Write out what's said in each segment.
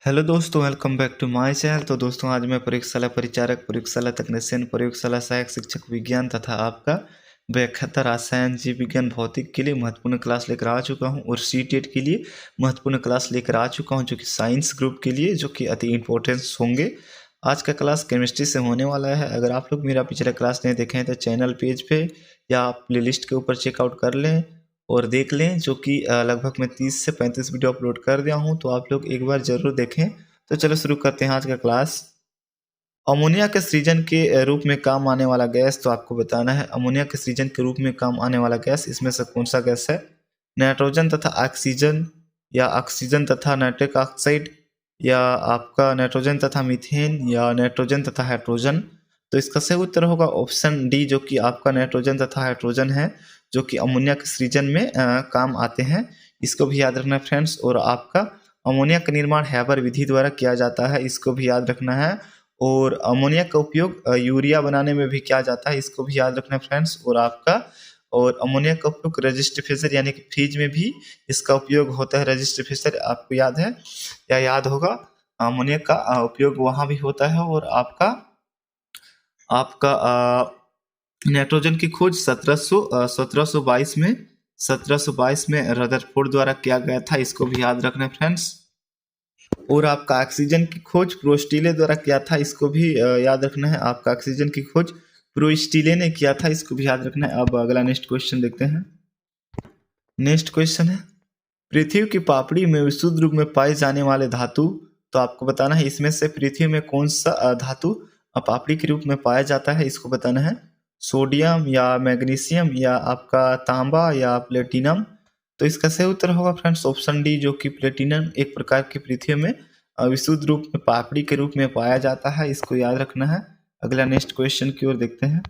Hello दोस्तों, welcome back to my channel. तो दोस्तों, आज मैं प्रयोगशाला परिचारक, प्रयोगशाला तकनीशियन, प्रयोगशाला सहायक शिक्षक विज्ञान तथा आपका व्याख्याता रसायन जीव विज्ञान भौतिक के लिए महत्वपूर्ण क्लास लेकर आ चुका हूं और सीटेट के लिए महत्वपूर्ण क्लास लेकर आ चुका हूं, जो कि साइंस ग्रुप के लिए जो कि अति इंपॉर्टेंस होंगे। आज का क्लास केमिस्ट्री से होने वाला है। अगर आप लोग मेरा पिछला क्लास नहीं देखें तो चैनल पेज पे या प्लेलिस्ट के ऊपर चेकआउट कर लें और देख लें, जो कि लगभग मैं 30 से 35 वीडियो अपलोड कर दिया हूं, तो आप लोग एक बार ज़रूर देखें। तो चलो शुरू करते हैं आज का क्लास। अमोनिया के सृजन के रूप में काम आने वाला गैस, तो आपको बताना है अमोनिया के सृजन के रूप में काम आने वाला गैस इसमें से कौन सा गैस है। नाइट्रोजन तथा ऑक्सीजन, या ऑक्सीजन तथा नाइट्रिक ऑक्साइड, या आपका नाइट्रोजन तथा मीथेन, या नाइट्रोजन तथा हाइड्रोजन। तो इसका सही उत्तर होगा ऑप्शन डी, जो कि आपका नाइट्रोजन तथा हाइड्रोजन है, जो कि अमोनिया के सृजन में काम आते हैं। इसको भी याद रखना है फ्रेंड्स। और आपका अमोनिया का निर्माण हैबर विधि द्वारा किया जाता है, इसको भी याद रखना है। और अमोनिया का उपयोग यूरिया बनाने में भी किया जाता है, इसको भी याद रखना है फ्रेंड्स। और अमोनिया का उपयोग रजिस्ट्रिफिकेशन यानी कि फ्रिज में भी इसका उपयोग होता है। रजिस्ट्रिफिकेशन आपको याद है या याद होगा, अमोनिया का उपयोग वहाँ भी होता है। और आपका आपका नाइट्रोजन की खोज 1722 में रदरफोर्ड द्वारा किया गया था, इसको भी याद रखना है फ्रेंड्स। और आपका ऑक्सीजन की खोज प्रोस्टिले द्वारा किया था, इसको भी याद रखना है। आपका ऑक्सीजन की खोज प्रोस्टिले ने किया था, इसको भी याद रखना है। अब अगला नेक्स्ट क्वेश्चन देखते हैं। नेक्स्ट क्वेश्चन है, पृथ्वी की पापड़ी में विशुद्ध रूप में पाए जाने वाले धातु, तो आपको बताना है इसमें से पृथ्वी में कौन सा धातु पापड़ी के रूप में पाया जाता है, इसको बताना है। सोडियम या मैग्नीशियम या आपका तांबा या प्लेटिनम। तो इसका सही उत्तर होगा फ्रेंड्स ऑप्शन डी, जो कि प्लेटिनम एक प्रकार की पृथ्वी में विशुद्ध रूप में पापड़ी के रूप में पाया जाता है, इसको याद रखना है। अगला नेक्स्ट क्वेश्चन की ओर देखते हैं।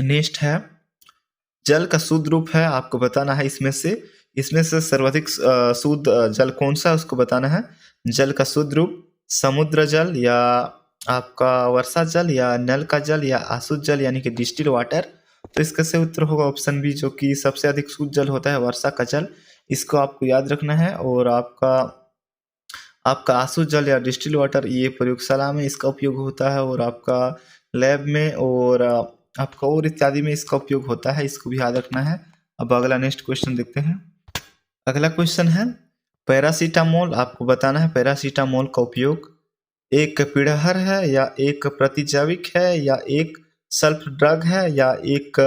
नेक्स्ट है, जल का शुद्ध रूप है, आपको बताना है इसमें से सर्वाधिक शुद्ध जल कौन सा है, उसको बताना है। जल का शुद्ध रूप समुद्र जल, या आपका वर्षा जल, या नल का जल, या अशुद्ध जल यानी कि डिस्टिल वाटर। तो इसका सही उत्तर होगा ऑप्शन बी, जो कि सबसे अधिक शुद्ध जल होता है वर्षा का जल, इसको आपको याद रखना है। और आपका अशुद्ध जल या डिस्टिल वाटर ये प्रयोगशाला में इसका उपयोग होता है, और आपका लैब में और आपका और इत्यादि में इसका उपयोग होता है, इसको भी याद रखना है। अब अगला नेक्स्ट क्वेश्चन देखते हैं। अगला क्वेश्चन है, पैरासीटामोल, आपको बताना है पैरासीटामोल का उपयोग एक पीड़हर है, या एक प्रतिजैविक है, या एक सल्फ ड्रग है, या एक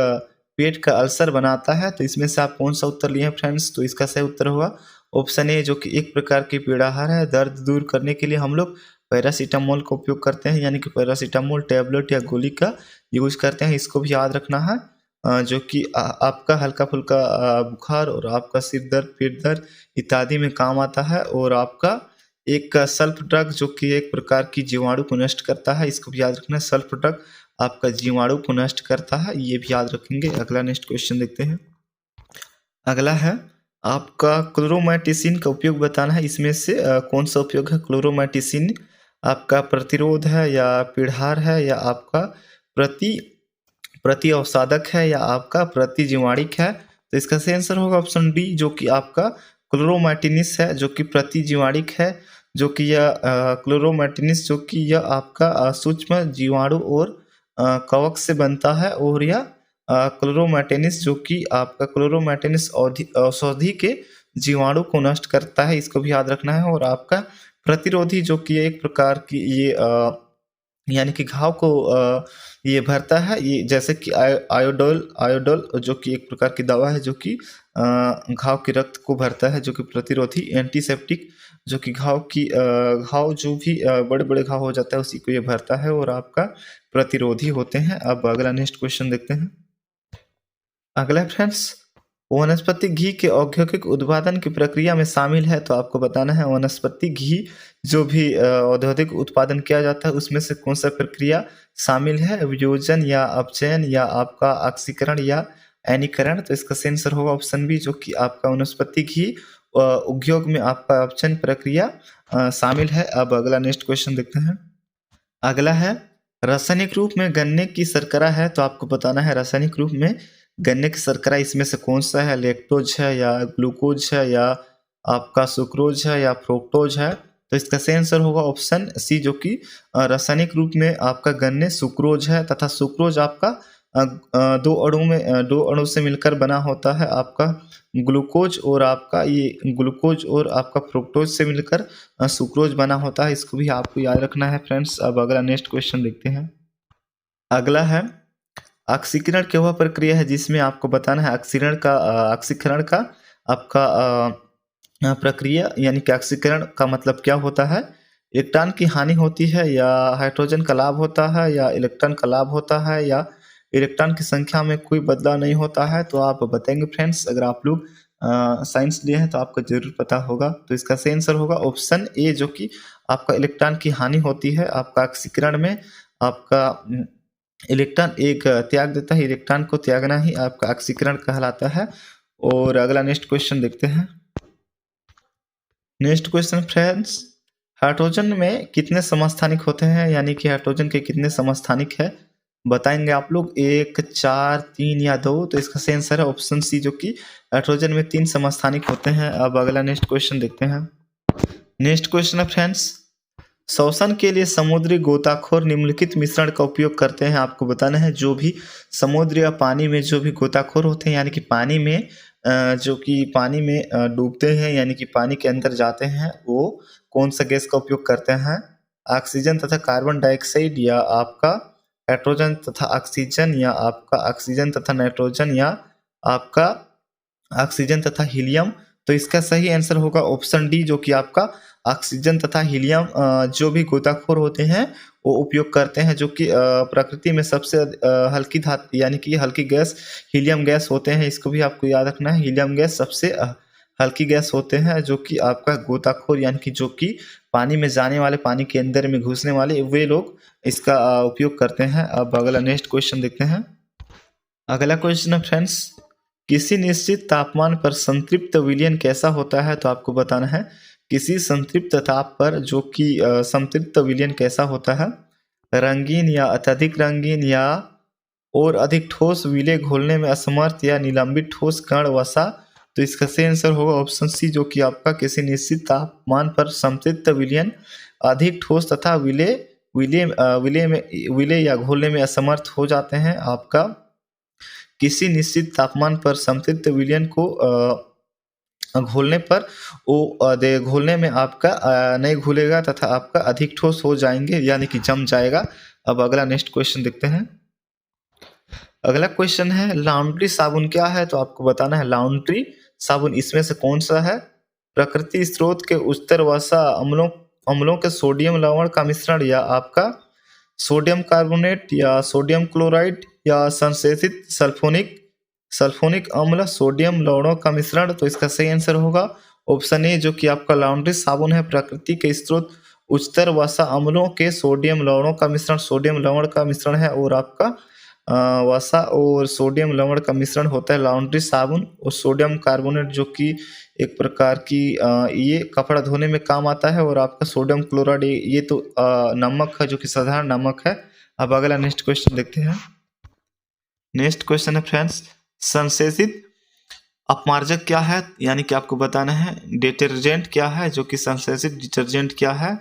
पेट का अल्सर बनाता है। तो इसमें से आप कौन सा उत्तर लिए हैं फ्रेंड्स, तो इसका सही उत्तर होगा ऑप्शन ए, जो कि एक प्रकार की पीड़ाहार है। दर्द दूर करने के लिए हम लोग पैरासीटामोल का उपयोग करते हैं, यानी कि पैरासीटामोल टैबलेट या गोली का यूज करते हैं, इसको भी याद रखना है। जो कि आपका हल्का फुल्का बुखार और आपका सिर दर्द, पेट दर्द इत्यादि में काम आता है। और आपका एक सल्फ ड्रग, जो कि एक प्रकार की जीवाणु को नष्ट करता है, इसको भी याद रखना है। सल्फ ड्रग आपका जीवाणु को नष्ट करता है, ये भी याद रखेंगे। अगला नेक्स्ट क्वेश्चन देखते हैं। अगला है, आपका क्लोरोमैटिसिन का उपयोग बताना है, इसमें से कौन सा उपयोग है। क्लोरोमैटिसिन आपका प्रतिरोध है, या पीड़हार है, या आपका प्रति अवसादक है, या आपका प्रतिजीवाणिक है। तो इसका सही आंसर होगा ऑप्शन डी, जो कि आपका क्लोरोमैटिनिस है, जो कि प्रतिजीवाणिक है। जो कि यह क्लोरोमैटिनिस, जो कि यह आपका सूक्ष्म जीवाणु और कवक से बनता है। और यह क्लोरोमैटिनिस, जो कि आपका क्लोरोमैटिनिस औषधि के जीवाणु को नष्ट करता है, इसको भी याद रखना है। और आपका प्रतिरोधी, जो कि एक प्रकार की ये यानी कि घाव को ये भरता है, ये जैसे कि आयोडोल, जो कि एक प्रकार की दवा है, जो कि घाव के रक्त को भरता है, जो कि प्रतिरोधी एंटीसेप्टिक, जो कि घाव जो भी बड़े बड़े घाव हो जाता है उसी को ये भरता है, और आपका प्रतिरोधी होते हैं। अब अगला नेक्स्ट क्वेश्चन देखते हैं। अगला फ्रेंड्स, वनस्पति घी के औद्योगिक उत्पादन की प्रक्रिया में शामिल है, तो आपको बताना है वनस्पति घी जो भी औद्योगिक उत्पादन किया जाता है उसमें से कौन सा प्रक्रिया शामिल है। वियोजन, या अपचयन, या आपका ऑक्सीकरण, या एनीकरण। तो इसका सही आंसर होगा ऑप्शन बी, जो कि आपका वनस्पति घी उद्योग में आपका अपचयन प्रक्रिया शामिल है। अब अगला नेक्स्ट क्वेश्चन देखते हैं। अगला है, रासायनिक रूप में गन्ने की शर्करा है, तो आपको बताना है रासायनिक रूप में गन्ने की शर्करा इसमें से कौन सा है। लैक्टोज है, या ग्लूकोज है, या आपका सुक्रोज है, या फ्रुक्टोज है। तो इसका सही आंसर होगा ऑप्शन सी, जो कि रासायनिक रूप में आपका गन्ने सुक्रोज है, तथा सुक्रोज आपका दो अणु से मिलकर बना होता है आपका ग्लूकोज, और आपका ये ग्लूकोज और आपका फ्रुक्टोज से मिलकर सुक्रोज बना होता है। इसको भी आपको याद रखना है फ्रेंड्स। अब अगला नेक्स्ट क्वेश्चन देखते हैं। अगला है ऑक्सीकरण क्या वह प्रक्रिया है जिसमें आपको बताना है ऑक्सीकरण का आपका प्रक्रिया, यानी कि ऑक्सीकरण का मतलब क्या होता है। इलेक्ट्रॉन की हानि होती है, या हाइड्रोजन का लाभ होता है, या इलेक्ट्रॉन का लाभ होता है, या इलेक्ट्रॉन की संख्या में कोई बदलाव नहीं होता है। तो आप बताएंगे फ्रेंड्स। अगर आप लोग साइंस लिए हैं तो आपको जरूर पता होगा। तो इसका सही आंसर होगा ऑप्शन ए, जो कि आपका इलेक्ट्रॉन की हानि होती है। आपका ऑक्सीकरण में आपका इलेक्ट्रॉन एक त्याग देता है, इलेक्ट्रॉन को त्यागना ही आपका ऑक्सीकरण कहलाता है। और अगला नेक्स्ट क्वेश्चन देखते हैं। नेक्स्ट क्वेश्चन फ्रेंड्स, हाइड्रोजन में कितने समस्थानिक होते हैं, यानी कि हाइड्रोजन के कितने समस्थानिक है बताएंगे आप लोग, 1, 4, 3 या 2। तो इसका सही आंसर है ऑप्शन सी, जो कि हाइड्रोजन में 3 समस्थानिक होते हैं। अब अगला नेक्स्ट क्वेश्चन देखते हैं। नेक्स्ट क्वेश्चन है फ्रेंड्स, शोषण के लिए समुद्री गोताखोर निम्नलिखित मिश्रण का उपयोग करते हैं। आपको बताना है जो भी समुद्र या पानी में जो भी गोताखोर होते हैं, यानी कि पानी में जो कि पानी में डूबते हैं, यानी कि पानी के अंदर जाते हैं, वो कौन सा गैस का उपयोग करते हैं। ऑक्सीजन तथा कार्बन डाइऑक्साइड, या आपका हाइड्रोजन तथा ऑक्सीजन, या आपका ऑक्सीजन तथा नाइट्रोजन, या आपका ऑक्सीजन तथा हीलियम। तो इसका सही आंसर होगा ऑप्शन डी, जो कि आपका ऑक्सीजन तथा हीलियम जो भी गोताखोर होते हैं वो उपयोग करते हैं, जो कि प्रकृति में सबसे हल्की धातु, यानी कि हल्की गैस हीलियम गैस होते हैं। इसको भी आपको याद रखना है, हीलियम गैस सबसे हल्की गैस होते हैं, जो कि आपका गोताखोर, यानी कि जो कि पानी में जाने वाले, पानी के अंदर में घुसने वाले, वे लोग इसका उपयोग करते हैं। अब अगला नेक्स्ट क्वेश्चन देखते हैं। अगला क्वेश्चन है फ्रेंड्स, किसी निश्चित तापमान पर संतृप्त विलयन कैसा होता है। तो आपको बताना है किसी संतृप्त ताप पर जो कि संतृप्त विलयन कैसा होता है। रंगीन, या अत्यधिक रंगीन, या और अधिक ठोस, विलय घोलने में असमर्थ, या निलंबित ठोस कण वसा। तो इसका सही आंसर होगा ऑप्शन सी, जो कि आपका किसी निश्चित तापमान पर संतृप्त विलयन अधिक ठोस तथा विलय या घोलने में असमर्थ हो जाते हैं। आपका किसी निश्चित तापमान पर संतृप्त विलयन को घोलने पर वो घोलने में आपका नहीं घुलेगा, तथा आपका अधिक ठोस हो जाएंगे, यानी कि जम जाएगा। अब अगला नेक्स्ट क्वेश्चन देखते हैं। अगला क्वेश्चन है, लॉन्ड्री साबुन क्या है। तो आपको बताना है लॉन्ड्री साबुन इसमें से कौन सा है। प्रकृति स्रोत के उच्चतर वसा अम्लों के सोडियम लवण का मिश्रण, या आपका सोडियम कार्बोनेट, या सोडियम क्लोराइड, या संश्लेषित सल्फोनिक अम्ल सोडियम लवणों का मिश्रण। तो इसका सही आंसर होगा ऑप्शन ए, जो कि आपका लॉन्ड्री साबुन है प्रकृति के स्रोत उच्चतर वसा अम्लों के सोडियम लवणों का मिश्रण, सोडियम लवण का मिश्रण है, और आपका वसा और सोडियम लवण का मिश्रण होता है लॉन्ड्री साबुन। और सोडियम कार्बोनेट, जो कि एक प्रकार की ये कपड़ा धोने में काम आता है, और आपका सोडियम क्लोराइड ये तो नमक है, जो कि साधारण नमक है। अब अगला नेक्स्ट क्वेश्चन देखते हैं। नेक्स्ट क्वेश्चन है फ्रेंड्स, संश्लेषित अपमार्जक क्या है, यानी कि आपको बताना है डिटर्जेंट क्या है, जो कि संश्लेषित डिटर्जेंट क्या है।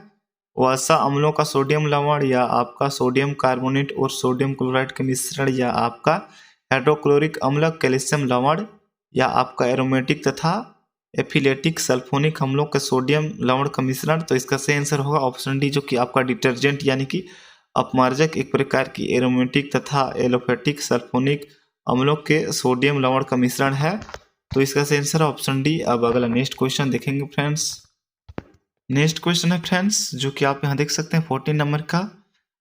वसा अम्लों का सोडियम लवण, या आपका सोडियम कार्बोनेट और सोडियम क्लोराइड के मिश्रण, या आपका हाइड्रोक्लोरिक अम्ल कैल्शियम लवण, या आपका एरोमेटिक तथा एफिलेटिक सल्फोनिक अम्लों के सोडियम लवण का मिश्रण। तो इसका सही आंसर होगा ऑप्शन डी, जो कि आपका डिटर्जेंट, यानी कि अपमार्जक एक प्रकार की एरोमेटिक तथा एलोफेटिक सल्फोनिक अम्लों के सोडियम लवण का मिश्रण है। तो इसका सही आंसर है ऑप्शन डी। अब अगला नेक्स्ट क्वेश्चन देखेंगे फ्रेंड्स। नेक्स्ट क्वेश्चन है फ्रेंड्स, जो कि आप यहाँ देख सकते हैं 14 नंबर का,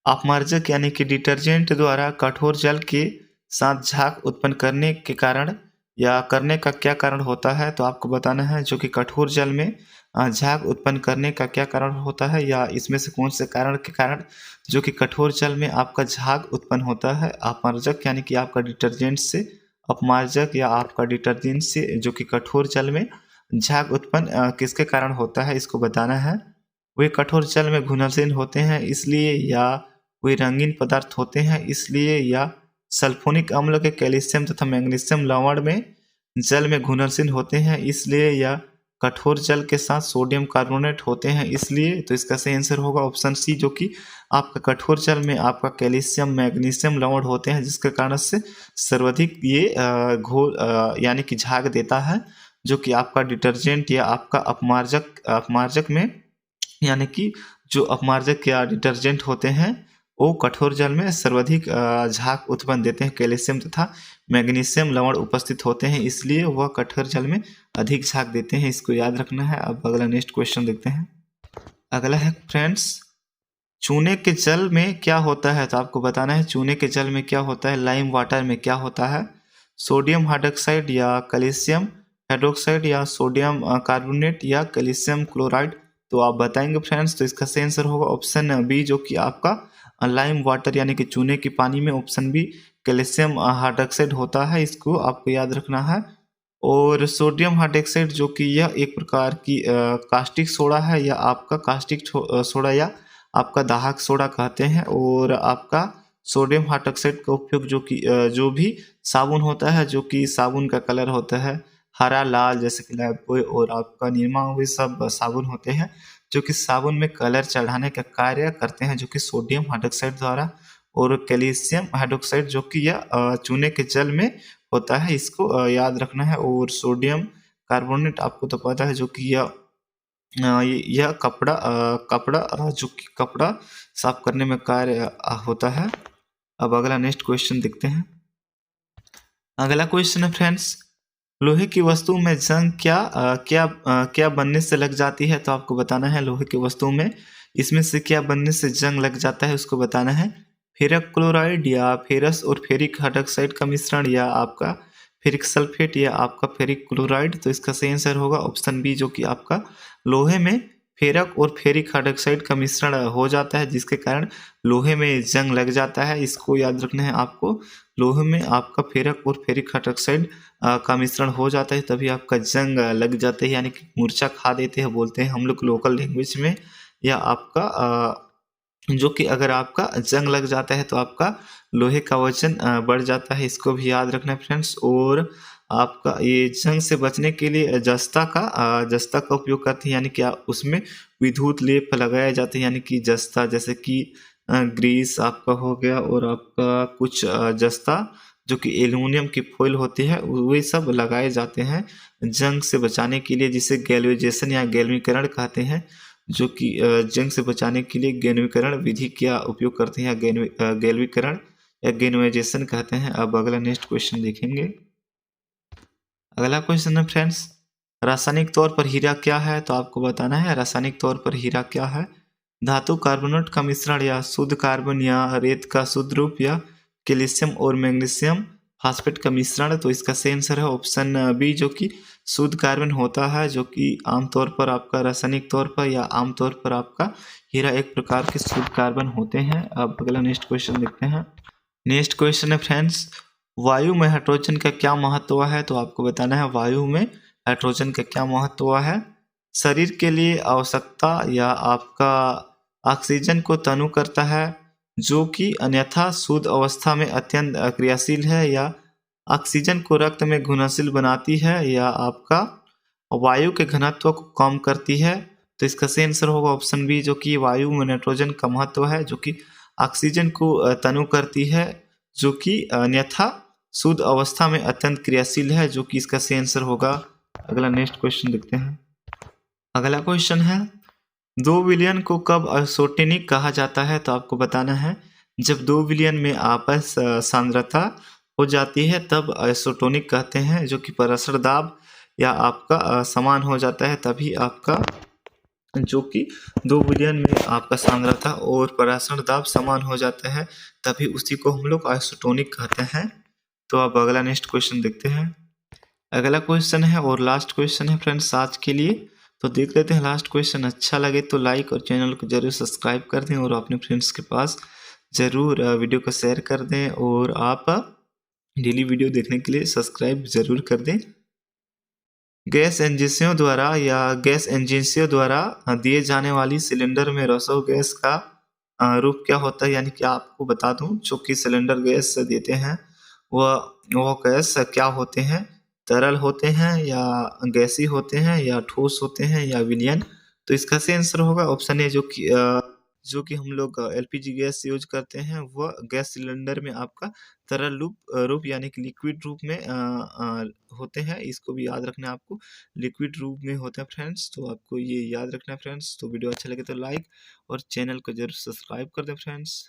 अपमार्जक यानी कि डिटर्जेंट द्वारा कठोर जल के साथ झाग उत्पन्न करने के कारण या करने का क्या कारण होता है। तो आपको बताना है जो कि कठोर जल में झाग उत्पन्न करने का क्या कारण होता है, या इसमें से कौन से कारण के कारण जो कि कठोर जल में आपका झाग उत्पन्न होता है। अपमार्जक यानी कि आपका डिटर्जेंट से, अपमार्जक या आपका डिटर्जेंट से जो कि कठोर जल में झाग उत्पन्न किसके कारण होता है, इसको बताना है। वे कठोर जल में घुलनशील होते हैं इसलिए, या वे रंगीन पदार्थ होते हैं इसलिए, या सल्फोनिक अम्ल के कैल्शियम तथा मैग्नीशियम लवण में जल में घुलनशील होते हैं इसलिए, या कठोर जल के साथ सोडियम कार्बोनेट होते हैं इसलिए। तो इसका सही आंसर होगा ऑप्शन सी, जो कि आपका कठोर जल में आपका कैल्शियम मैग्नीशियम लवण होते हैं, जिसके कारण से सर्वाधिक ये घोल यानी कि झाग देता है, जो कि आपका डिटर्जेंट या आपका अपमार्जक में यानी कि जो अपमार्जक या डिटर्जेंट होते हैं वो कठोर जल में सर्वाधिक झाग उत्पन्न देते हैं। कैल्शियम तथा मैग्नीशियम लवण उपस्थित होते हैं इसलिए वह कठोर जल में अधिक झाग देते हैं, इसको याद रखना है। अब अगला नेक्स्ट क्वेश्चन देखते हैं। अगला है फ्रेंड्स, चूने के जल में क्या होता है? तो आपको बताना है चूने के जल में क्या होता है, लाइम वाटर में क्या होता है, सोडियम हाइड्रोक्साइड या कैल्शियम हाइड्रोक्साइड या सोडियम कार्बोनेट या कैल्शियम क्लोराइड। तो आप बताएंगे फ्रेंड्स। तो इसका सही आंसर होगा ऑप्शन बी, जो कि आपका लाइम वाटर यानी कि चूने के पानी में ऑप्शन बी कैल्शियम हाइड्रोक्साइड होता है, इसको आपको याद रखना है। और सोडियम हाइड्रोक्साइड जो कि यह एक प्रकार की कास्टिक सोडा है, या आपका कास्टिक सोडा या आपका दाहक सोडा कहते हैं। और आपका सोडियम हाइड्रोक्साइड का उपयोग जो कि जो भी साबुन होता है, जो कि साबुन का कलर होता है हरा लाल, जैसे कि लाइफबॉय और आपका निरमा, वे सब साबुन होते हैं जो कि साबुन में कलर चढ़ाने का कार्य करते हैं, जो कि सोडियम हाइड्रोक्साइड द्वारा। और कैल्शियम हाइड्रोक्साइड जो कि यह चूने के जल में होता है, इसको याद रखना है। और सोडियम कार्बोनेट आपको तो पता है, जो कि यह कपड़ा जो कि कपड़ा साफ करने में कार्य होता है। अब अगला नेक्स्ट क्वेश्चन देखते हैं। अगला क्वेश्चन है फ्रेंड्स, लोहे की वस्तु में जंग क्या बनने से लग जाती है? तो आपको बताना है लोहे की वस्तु में इसमें से क्या बनने से जंग लग जाता है, उसको बताना है। फेरक क्लोराइड या फेरस और फेरिक हाइड्रोक्साइड का मिश्रण, या आपका फेरिक सल्फेट या आपका फेरिक क्लोराइड। तो इसका सही आंसर होगा ऑप्शन बी, जो कि आपका लोहे में फेरक और फेरिक हाइड्रोक्साइड का मिश्रण हो जाता है, जिसके कारण लोहे में जंग लग जाता है। इसको याद रखना है आपको। लोहे में आपका फेरक और फेरिक हाइड्रोक्साइड का मिश्रण हो जाता है, तभी आपका जंग लग जाता है, यानी कि मूर्छा खा देते हैं बोलते हैं हम लोग लोकल लैंग्वेज में। या आपका जो कि अगर आपका जंग लग जाता है तो आपका लोहे का वजन बढ़ जाता है, इसको भी याद रखना है फ्रेंड्स। और आपका ये जंग से बचने के लिए जस्ता का उपयोग करते हैं, यानी कि उसमें विद्युत लेप लगाया जाता है, यानी कि जस्ता जैसे कि ग्रीस आपका हो गया, और आपका कुछ जस्ता जो कि एल्युमिनियम की फॉइल होती है वे सब लगाए जाते हैं जंग से बचाने के लिए, जिसे गैल्वेनाइजेशन या गैल्वीकरण कहते हैं। जो कि जंग से बचाने के लिए गैल्वीकरण विधि का उपयोग करते हैं, या गैल्वीकरण या गैल्वेनाइजेशन कहते हैं। अब अगला नेक्स्ट क्वेश्चन देखेंगे। अगला क्वेश्चन है फ्रेंड्स, रासायनिक तौर पर हीरा क्या है? तो आपको बताना है रासायनिक तौर पर हीरा क्या है। धातु कार्बोनेट का मिश्रण, या शुद्ध कार्बन या रेत का शुद्ध रूप, या कैल्शियम और मैग्नीशियम फास्फेट का मिश्रण। तो इसका सही आंसर है ऑप्शन बी, जो कि शुद्ध कार्बन होता है, जो कि आमतौर पर आपका रासायनिक तौर पर या आमतौर पर आपका हीरा एक प्रकार के शुद्ध कार्बन होते हैं। अब अगला नेक्स्ट क्वेश्चन देखते हैं। नेक्स्ट क्वेश्चन है फ्रेंड्स, वायु में हाइड्रोजन का क्या महत्व है? तो आपको बताना है वायु में हाइड्रोजन का क्या महत्व है। शरीर के लिए आवश्यकता, या आपका ऑक्सीजन को तनु करता है, जो कि अन्यथा शुद्ध अवस्था में अत्यंत क्रियाशील है, या ऑक्सीजन को रक्त में घुलनशील बनाती है, या आपका वायु के घनत्व को कम करती है। तो इसका सही आंसर होगा ऑप्शन बी, जो कि वायु में नाइट्रोजन का महत्व है, जो कि ऑक्सीजन को तनु करती है, जो कि अन्यथा शुद्ध अवस्था में अत्यंत क्रियाशील है, जो कि इसका सही आंसर होगा। अगला नेक्स्ट क्वेश्चन देखते हैं। अगला क्वेश्चन है, 2 विलयन को कब आइसोटोनिक कहा जाता है? तो आपको बताना है जब 2 विलयन में आपस सांद्रता हो जाती है तब आइसोटोनिक कहते हैं, जो कि पराशर दाब या आपका समान हो जाता है, तभी आपका जो कि 2 विलयन में आपका सांद्रता और पराशर दाब समान हो जाता है, तभी उसी को हम लोग आइसोटोनिक कहते हैं। तो अब अगला नेक्स्ट क्वेश्चन देखते हैं। अगला क्वेश्चन है और लास्ट क्वेश्चन है फ्रेंड्स आज के लिए, तो देख लेते हैं लास्ट क्वेश्चन। अच्छा लगे तो लाइक और चैनल को जरूर सब्सक्राइब कर दें, और अपने फ्रेंड्स के पास जरूर वीडियो को शेयर कर दें, और आप डेली वीडियो देखने के लिए सब्सक्राइब जरूर कर दें। गैस एजेंसियों द्वारा दिए जाने वाली सिलेंडर में रसोई गैस का रूप क्या होता है? यानी कि आपको बता दूं, जो कि सिलेंडर गैस देते हैं वह गैस क्या होते हैं? तरल होते हैं या गैसीय होते हैं या ठोस होते हैं या विलयन। तो इसका सही आंसर होगा ऑप्शन ए, जो कि हम लोग एलपीजी गैस यूज करते हैं वह गैस सिलेंडर में आपका तरल रूप यानी कि लिक्विड रूप में होते हैं। इसको भी याद रखना है आपको, लिक्विड रूप में होते हैं फ्रेंड्स। तो आपको ये याद रखना है फ्रेंड्स। तो वीडियो अच्छा लगे तो लाइक और चैनल को जरूर सब्सक्राइब कर दें फ्रेंड्स।